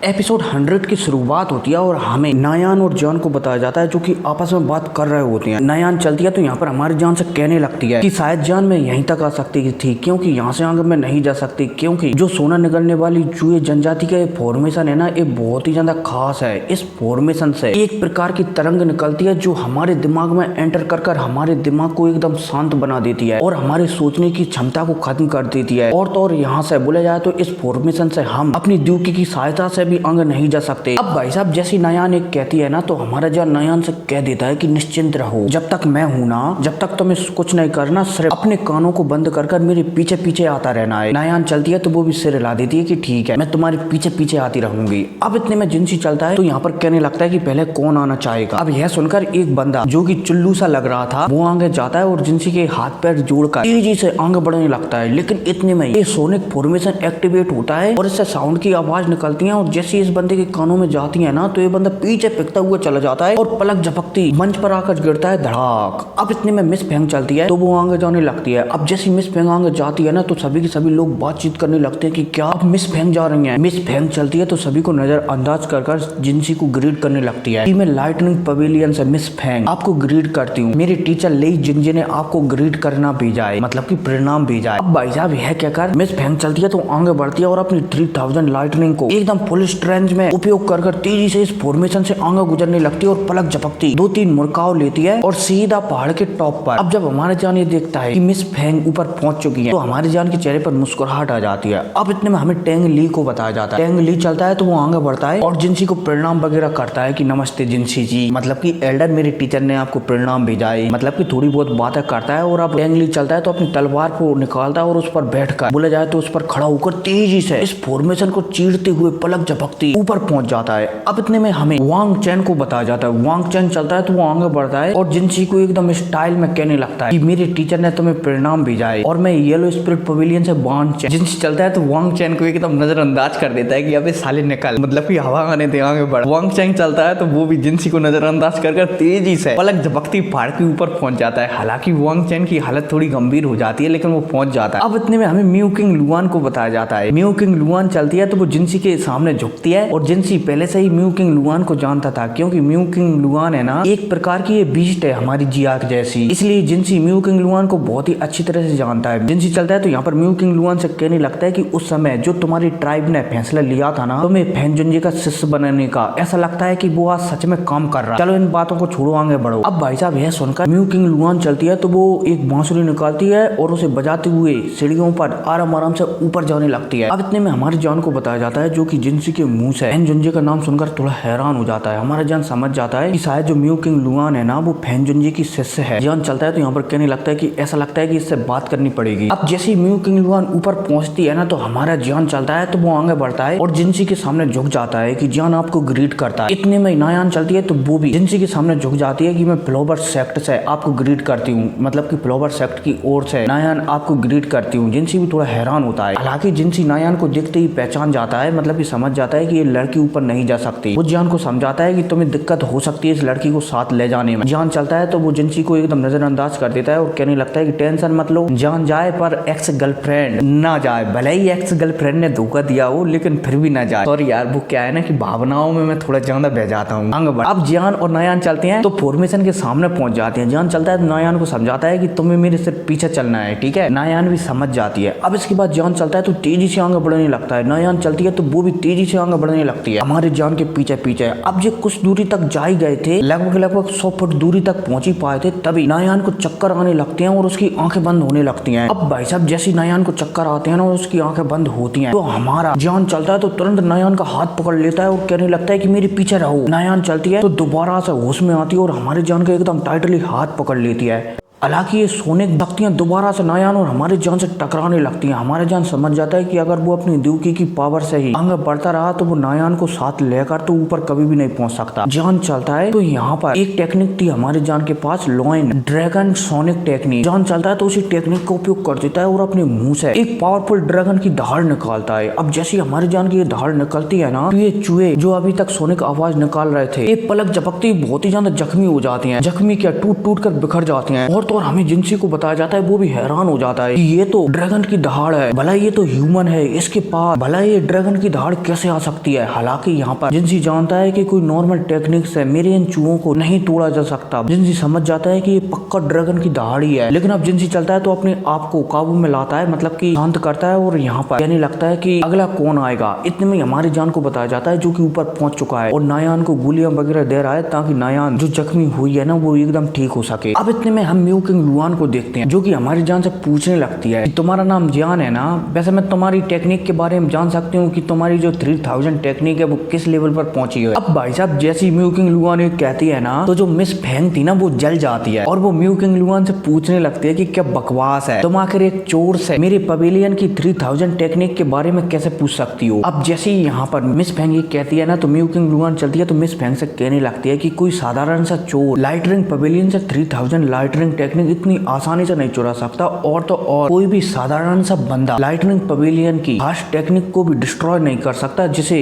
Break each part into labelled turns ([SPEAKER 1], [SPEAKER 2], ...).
[SPEAKER 1] Episode 100 की शुरुआत होती है और हमें नयान और जॉन को बताया जाता है जो कि आपस में बात कर रहे होते हैं। नयान चलती है तो यहाँ पर हमारी जान से कहने लगती है कि शायद जान मैं यहीं तक आ सकती थी, क्योंकि यहाँ से आगे मैं नहीं जा सकती, क्योंकि जो सोना निकलने वाली चूहे जनजाति का फॉर्मेशन है ना, ये बहुत ही ज्यादा खास है। इस फॉर्मेशन से एक प्रकार की तरंग निकलती है जो हमारे दिमाग में एंटर कर हमारे दिमाग को एकदम शांत बना देती है और हमारे सोचने की क्षमता को खत्म कर देती है। और तो और यहाँ से बोला जाए तो इस फॉर्मेशन से हम अपनी ड्यूटी की सहायता से भी आगे नहीं जा सकते। अब भाई साहब जैसी नयान एक कहती है ना, तो हमारा जान नयान से कह देता है कि निश्चिंत रहो, जब तक मैं हूं ना, जब तक तुम्हें कुछ नहीं करना, सिर्फ अपने कानों को बंद कर मेरे पीछे पीछे आता रहना है। नयान चलती है तो वो भी सिर हिला देती है कि ठीक है, मैं तुम्हारे पीछे पीछे आती रहूंगी। अब इतने में जिनसी चलता है तो यहाँ पर कहने लगता है कि पहले कौन आना चाहेगा। अब यह सुनकर एक बंदा जो कि चुल्लू सा लग रहा था वो आगे जाता है और जिनसी के हाथ पैर जोड़कर तेजी से आगे बढ़ने लगता है। लेकिन इतने में ये सोनिक फॉर्मेशन एक्टिवेट होता है और इससे साउंड की आवाज निकलती है और जैसे इस बंदे के कानों में जाती है ना, तो ये बंदा पीछे फेंकता हुआ चला जाता है और पलक झपकती मंच पर आकर गिरता है धड़ाक। अब इतने में मिस फेंग चलती है तो वो आगे जाने लगती है। अब जैसी मिस फेंग आगे जाती है ना, तो सभी के सभी लोग बातचीत करने लगते हैं कि क्या अब मिस फेंग जा रही है। मिस फेंग चलती है तो सभी को नजर अंदाज कर जिनसी को ग्रीड करने लगती है कि मैं लाइटनिंग पवेलियन से मिस फेंग आपको ग्रीड करती हूँ, मेरे टीचर लेई जिंजे ने आपको ग्रीड करना भेजा है, मतलब कि परिणाम भेजा है। अब भाई साहब यह कहकर मिस फेंग चलती है तो आगे बढ़ती है और अपनी 3000 लाइटनिंग को एकदम फुल स्ट्रेंथ में उपयोग कर तेजी से इस फॉर्मेशन से आगे गुजरने लगती है और पलक झपकती 2-3 मुड़काव लेती है और सीधा पहाड़ के टॉप पर। अब जब हमारे जान ये देखता है कि मिस फेंग ऊपर पहुंच चुकी है तो हमारे जान के चेहरे पर मुस्कुराहट आ जाती है। अब इतने में हमें टेंग ली को बताया जाता है। टेंग ली चलता है तो वो आगे बढ़ता है और जिनसी को प्रणाम वगैरह करता है कि नमस्ते जिनसी जी, मतलब कि एल्डर मेरे टीचर ने आपको प्रणाम भेजा है, मतलब कि थोड़ी बहुत बातें करता है। और अब टेंग ली चलता है तो अपनी तलवार को निकालता है और उस पर बैठकर बोला जाए तो उस पर खड़ा होकर तेजी से इस फॉर्मेशन को चीरते हुए पलक झपकती ऊपर पहुंच जाता है। अब इतने में हमें वांग चैन को बताया जाता है। वांग चैन चलता है तो वो आगे बढ़ता है और जिनसी को एकदम स्टाइल में कहने लगता है कि मेरे टीचर ने तुम्हें परिणाम भेजा है और मैं येलो स्पिरिट पवेलियन से वांग चैन। जिनसी चलता है तो वांग चैन को एकदम नजरअंदाज कर देता है कि अबे साले निकल, मतलब कि हवा आने दे, आगे बढ़। वांग चैन चलता है तो वो भी जिनसी को नजरअंदाज कर तेजी से पलक झपकती पहाड़ के ऊपर पहुंच जाता है। हालांकि वांग चैन की हालत थोड़ी गंभीर हो जाती है लेकिन वो पहुंच जाता है। अब इतने में हमें म्यू किंग लुआन को बताया जाता है। म्यू किंग लुआन चलती है तो वो जिनसी के सामने झुकती है और जिनसी पहले से ही म्यू किंग लुआन को जानता था, क्योंकि म्यू किंग लुआन है ना एक प्रकार की ये बीस्ट है हमारी जियाक जैसी, इसलिए जिनसी म्यू किंग लुआन को बहुत ही अच्छी तरह से जानता है। जिनसी चलता है तो यहाँ पर म्यू किंग लुआन से कहने लगता है कि उस समय जो तुम्हारी ट्राइब ने फैसला लिया था ना तुम्हें फैनजुंजे का शिष्य बनने का, ऐसा लगता है कि वो आज सच में काम कर रहा है। चलो इन बातों को छोड़ो, आगे बढ़ो। अब भाई साहब यह सुनकर म्यू किंग लुआन चलती है तो वो एक बांसुरी निकालती है और उसे बजाते हुए सीढ़ियों पर आराम आराम से ऊपर जाने लगती है। अब इतने में हमारी जान को बताया जाता है जो कि जिनसी के मुंह से फैनजुंजे का नाम सुनकर थोड़ा हैरान हो जाता है। हमारा जान समझ जाता है कि शायद जो म्यू किंग लुआन है ना वो फैनजुंजे की शिष्य है। जान चलता है तो यहाँ पर कहने लगता है कि ऐसा लगता है कि इससे बात करनी पड़ेगी। अब जैसे म्यू किंग लुआन ऊपर पहुंचती है ना तो हमारा जान चलता है तो वो आगे बढ़ता है और जिनसी के सामने झुक जाता है कि जान आपको ग्रीट करता है। इतने में नयान चलती है तो वो भी जिनसी के सामने झुक जाती है कि मैं फ्लोवर सेक्ट से आपको ग्रीट करती हूँ, मतलब कि फ्लोवर सेक्ट की ओर से नयान आपको ग्रीट करती हूँ। जिनसी भी थोड़ा हैरान होता है। हालांकि जिनसी नयान को देखते ही पहचान जाता है, मतलब कि समझ जाता है कि ये लड़की ऊपर नहीं जा सकती। वो जान को समझाता है कि तुम्हें दिक्कत हो सकती है इस लड़की को साथ ले जाने में। जान चलता है तो वो जिनसी को एकदम नजरअंदाज कर देता है और कहने लगता है कि टेंशन मत लो, जान जाए पर एक्स गर्लफ्रेंड ना जाए। भले ही एक्स गर्लफ्रेंड ने धोखा दिया हो लेकिन फिर भी ना जाए। सॉरी यार, वो क्या है ना कि भावनाओं में मैं थोड़ा ज्यादा बह जाता हूँ। अब जान और नयान चलते हैं तो फॉर्मेशन के सामने पहुंच जाते हैं। जान चलता है तो नयान को समझाता है कि तुम्हें मेरे सिर्फ पीछे चलना है, ठीक है। नयान भी समझ जाती है। अब इसके बाद जान चलता है तो तेजी से आगे बढ़ने लगता है। नयान चलती है तो वो भी तेजी से आगे बढ़ने लगती है हमारे जान के पीछे पीछे। अब ये कुछ दूरी तक जा ही गए थे, लगभग 100 फुट दूरी तक पहुंच ही पाए थे, तभी नयान को चक्कर आने लगते हैं और उसकी आंखें बंद होने लगती हैं। अब भाई साहब जैसे नयान को चक्कर आते हैं ना और उसकी आंखें बंद होती हैं तो हमारा जान चलता है तो तुरंत नयान का हाथ पकड़ लेता है और कहने लगता है कि मेरे पीछे रहो। नयान चलती है तो दोबारा से होश में आती है और हमारे जान का एकदम टाइटली हाथ पकड़ लेती है। हालांकि ये सोनिक शक्तियां दोबारा से नयान और हमारे जान से टकराने लगती हैं। हमारे जान समझ जाता है कि अगर वो अपनी ड्यूटी की पावर से ही आगे बढ़ता रहा तो वो नयान को साथ लेकर तो ऊपर कभी भी नहीं पहुंच सकता। जान चलता है तो यहाँ पर एक टेक्निक थी हमारे जान के पास, लॉइन ड्रैगन सोनिक टेक्निक। जान चलता है तो उसी टेक्निक का उपयोग कर देता है और अपने मुंह से एक पावरफुल ड्रैगन की दहाड़ निकालता है। अब जैसे हमारे जान की दहाड़ निकलती है ना तो ये चूहे जो अभी तक सोनिक आवाज निकाल रहे थे ये पलक झपकते ही बहुत ही ज्यादा जख्मी हो जाती है। जख्मी क्या टूट टूट कर बिखर जाती है। और तो और हमें जिंसी को बताया जाता है, वो भी हैरान हो जाता है कि ये तो ड्रैगन की दहाड़ है, भला ये तो ह्यूमन है, इसके पास भला ये ड्रैगन की दहाड़ कैसे आ सकती है। हालांकि यहाँ पर जिंसी जानता है कि कोई नॉर्मल टेक्निक से मेरे इन चूहों को नहीं तोड़ा जा सकता। जिंसी समझ जाता है कि ये पक्का ड्रैगन की दहाड़ ही है। लेकिन अब जिंसी चलता है तो अपने आप को काबू में लाता है, मतलब कि शांत करता है और यहाँ पर कहने लगता है कि अगला कौन आएगा। इतने में हमारी जान को बताया जाता है जो कि ऊपर पहुंच चुका है और नायान को गोलियां वगैरह दे रहा है ताकि नायान जो जख्मी हुई है ना वो एकदम ठीक हो सके। अब इतने में हम म्यू किंग लुआन को देखते हैं जो कि हमारी जान से पूछने लगती है कि तुम्हारा नाम जान है ना, वैसे मैं तुम्हारी टेक्निक के बारे में जान सकती हूँ कि तुम्हारी जो 3000 टेक्निक है वो किस लेवल पर पहुंची है। अब भाई साहब जैसी म्यू किंग लुआन कहती है ना तो जो मिस फेंग थी ना वो जल जाती है और वो म्यू किंग लुआन से पूछने लगती है कि क्या बकवास है, तुम आखिर एक चोर से मेरे पवेलियन की 3000 टेक्निक के बारे में कैसे पूछ सकती हो। अब जैसे ही यहाँ पर मिस फेंग ये कहती है ना तो म्यू किंग लुआन चलती है तो मिस फेंग से कहने लगती है कि कोई साधारण सा चोर लाइट रिंग पवेलियन से 3000 लाइट रिंग टेक्निक इतनी आसानी से नहीं चुरा सकता, और तो और कोई भी साधारण सा बंदा लाइट रिंग पवेलियन की खास टेक्निक को भी डिस्ट्रॉय नहीं कर सकता जिसे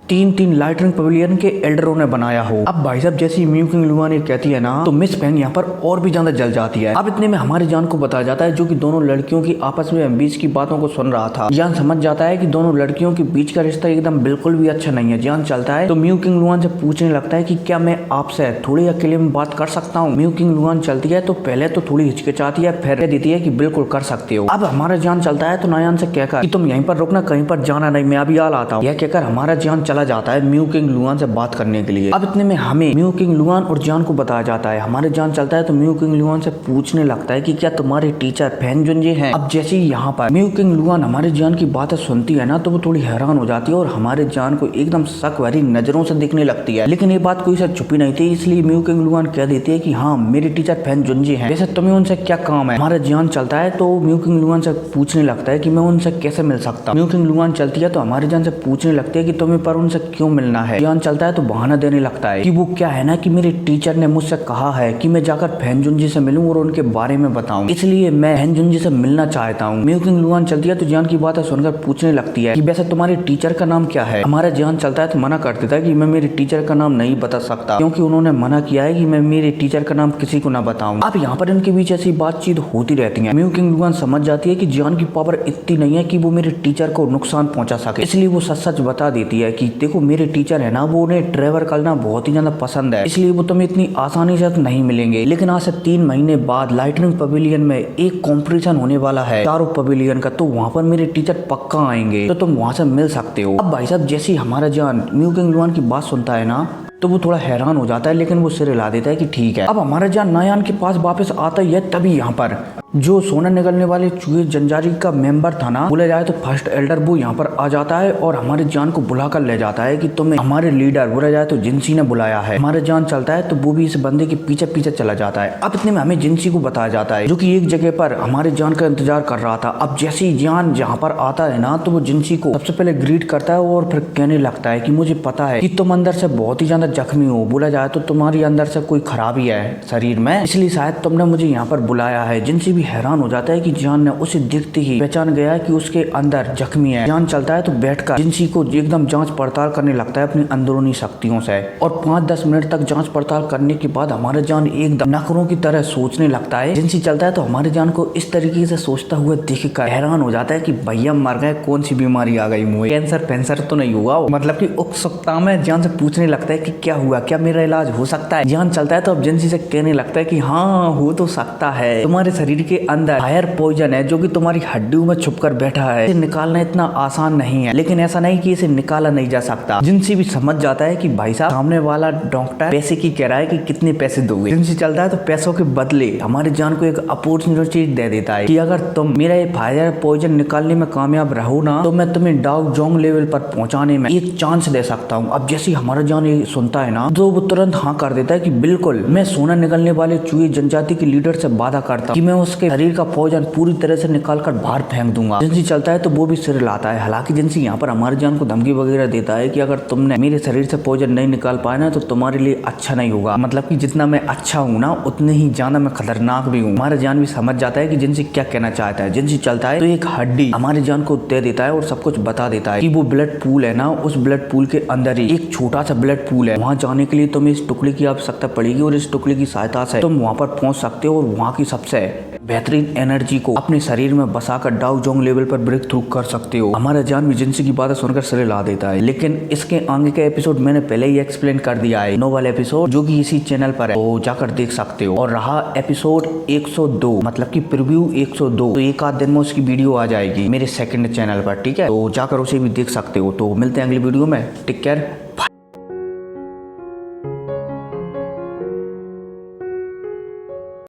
[SPEAKER 1] 3 लाइट रिंग पवेलियन के एल्डरों ने बनाया हो। अब भाई साहब जैसी म्यू किंग लुआन ये कहती है ना तो मिस फेंग यहाँ पर और भी ज्यादा जल जाती है। अब इतने में हमारी जान को बताया जाता है जो कि दोनों लड़कियों की आपस में बीच की बातों को सुन रहा था। जान समझ जाता है कि दोनों लड़कियों के बीच का रिश्ता एकदम बिल्कुल भी अच्छा नहीं है। जान चलता है तो म्यू किंग लुआन से पूछने लगता है कि क्या मैं आपसे थोड़ी अकेले में बात कर सकता हूँ। म्यू किंग लुआन चलती है तो पहले तो थोड़ी हिचकिचाती है, फिर देती है कि बिल्कुल कर सकते हो। अब हमारा जान चलता है तो नायान से कहकर कि तुम यहीं पर रुकना, कहीं पर जाना नहीं, मैं अभी आ लाता हूँ। यह कहकर हमारा जान चला जाता है म्यू किंग लुआन से बात करने के लिए। अब इतने में हमें म्यू किंग लुआन और जान को बताया जाता है। हमारे जान चलता है तो म्यू किंग लुआन से पूछने लगता है कि क्या तुम्हारे टीचर फेंग जुनजे हैं। अब जैसे ही यहाँ पर म्यू किंग लुआन हमारे जान की बातें सुनती है ना तो वो थोड़ी हैरान हो जाती है और हमारे जान को एकदम शक भरी नजरों से देखने लगती है। लेकिन ये बात कोई से छुपी नहीं थी, इसलिए म्यू किंग लुआन कह देती है कि हाँ मेरे टीचर फेंग जुनजे हैं, वैसे तुम्हें उनसे क्या काम है। हमारा जान चलता है तो म्यू किंग लुआन से पूछने लगता है कि मैं उनसे कैसे मिल सकता। म्यू किंग लुआन चलती है तो हमारे जान से पूछने लगती है कि तुम्हें पर उनसे क्यों मिलना है। जान चलता है तो बहाना देने लगता है कि वो क्या है ना कि मेरे टीचर ने मुझसे कहा है कि मैं जाकर फेंग जुनजे से मिलूं और उनके बारे में बताऊं, इसलिए मैं फेंग जुनजे से मिलना चाहता हूं। म्यू किंग लुआन चलती है तो जान की बातें सुनकर पूछने लगती है कि वैसे तुम्हारे टीचर का नाम क्या है। हमारा जान चलता है तो मना कर देता है कि मैं मेरे टीचर का नाम नहीं बता सकता क्योंकि उन्होंने मना किया है कि मैं मेरे टीचर का नाम किसी को ना बताऊं। अब यहाँ पर इनके बीच ऐसी बातचीत होती रहती है। म्यू किंग लुआन समझ जाती है कि जान की पावर इतनी नहीं है कि वो मेरे टीचर को नुकसान पहुंचा सके, इसलिए वो सच सच बता देती है कि देखो मेरे टीचर है ना वो उन्हें ट्रेवल करना बहुत ही ज्यादा पसंद है, इसलिए वो तुम्हें इतनी आसानी से तो नहीं मिलेंगे। लेकिन आज से 3 महीने बाद लाइटनिंग पवेलियन में एक कॉम्पिटिशन होने वाला है चारों पवेलियन का, तो वहाँ पर मेरे टीचर पक्का आएंगे तो तुम वहाँ से मिल सकते हो। अब भाई साहब जैसे हमारा जान म्यू किंग लुआन की बात सुनता है ना तो वो थोड़ा हैरान हो जाता है, लेकिन वो सिर हिला देता है कि ठीक है। अब हमारा जान नायान के पास वापस आता ही है, तभी यहाँ पर जो सोना निकलने वाले चूहे जंजारी का मेंबर था ना बोला जाए तो फर्स्ट एल्डर, वो यहाँ पर आ जाता है और हमारे जान को बुलाकर ले जाता है कि तुम्हें हमारे लीडर बोला जाए तो जिंसी ने बुलाया है। हमारे जान चलता है तो वो भी इस बंदे के पीछे पीछे चला जाता है। अब इतने में हमें जिंसी को बताया जाता है जो कि एक जगह पर हमारे जान का इंतजार कर रहा था। अब जैसे ही जान जहाँ पर आता है ना तो वो जिंसी को सबसे पहले ग्रीट करता है और फिर कहने लगता है कि मुझे पता है कि तुम अंदर से बहुत ही ज्यादा जख्मी हो, बोला जाए तो तुम्हारी अंदर से कोई खराबी है शरीर में, इसलिए शायद तुमने मुझे यहाँ पर बुलाया है। जिंसी भी हैरान हो जाता है कि जान ने उसे देखते ही पहचान गया है कि उसके अंदर जख्मी है। जान चलता है तो बैठकर जिंसी को एकदम जांच पड़ताल करने लगता है अपनी अंदरूनी शक्तियों से, और 5-10 मिनट तक जांच पड़ताल करने के बाद हमारे जान एकदम नखरों की तरह सोचने लगता है। जिंसी चलता है तो हमारे जान को इस तरीके से सोचता हुआ देखकर हैरान हो जाता है कि भैया मर गए, कौन सी बीमारी आ गई मुझे, कैंसर पेंसर तो नहीं हुआ। मतलब की उत्सुकता में जान से पूछने लगता है कि क्या हुआ, क्या मेरा इलाज हो सकता है। जान चलता है तो अब जिंसी से कहने लगता है कि हाँ हो तो सकता है, तुम्हारे शरीर के अंदर फायर पॉइजन है जो कि तुम्हारी हड्डियों में छुपकर बैठा है, इसे निकालना इतना आसान नहीं है, लेकिन ऐसा नहीं कि इसे निकाला नहीं जा सकता। जिंसी भी समझ जाता है कि भाई साहब सामने वाला डॉक्टर पैसे की कह रहा है कि कितने पैसे दोगे। जिंसी चलता है तो पैसों के बदले हमारे जान को एक अपॉर्चुनिटी दे देता है कि अगर तुम मेरा ये फायर पॉइजन निकालने में कामयाब रहो ना तो मैं तुम्हें डाउ जोंग लेवल पर पहुंचाने में एक चांस दे सकता हूँ। अब जैसे हमारा जान ये सुनता है ना तो वो तुरंत हाँ कर देता है कि बिल्कुल मैं सोना निकलने वाले चूहे जनजाति के लीडर से वादा करता कि मैं उसके शरीर का पॉइजन पूरी तरह से निकालकर बाहर फेंक दूंगा। जिंसी चलता है तो वो भी सिर लाता है। हालांकि जिंसी यहाँ पर हमारे जान को धमकी वगैरह देता है कि अगर तुमने मेरे शरीर से पॉइजन नहीं निकाल पाया ना तो तुम्हारे लिए अच्छा नहीं होगा, मतलब कि जितना मैं अच्छा हूँ ना उतने ही ज्यादा मैं खतरनाक भी हूँ। हमारा जान भी समझ जाता है कि जिंसी क्या कहना चाहता है। जिंसी चलता है तो एक हड्डी हमारे जान को दे देता है और सब कुछ बता देता है कि वो ब्लड पूल है ना, उस ब्लड पूल के अंदर ही एक छोटा सा ब्लड पूल है वहाँ जाने के लिए तुम्हें इस टुकड़ी की आवश्यकता पड़ेगी और इस टुकड़ी की सहायता से तुम वहाँ पर पहुँच सकते हो और वहाँ की सबसे बेहतरीन एनर्जी को अपने शरीर में बसाकर डाउ जोंग लेवल पर ब्रेक थ्रू कर सकते हो। हमारा जान भी जिनसी की बातें सुनकर सिरे ला देता है, लेकिन इसके आगे का एपिसोड मैंने पहले ही एक्सप्लेन कर दिया है, नोवेल एपिसोड, जो कि इसी चैनल पर है, तो जाकर देख सकते हो। और रहा एपिसोड 102 मतलब कि प्रीव्यू 102, तो एक आध दिन में उसकी वीडियो आ जाएगी मेरे सेकंड चैनल पर, ठीक है, तो जाकर उसे भी देख सकते हो। तो मिलते हैं अगली वीडियो में, टेक केयर।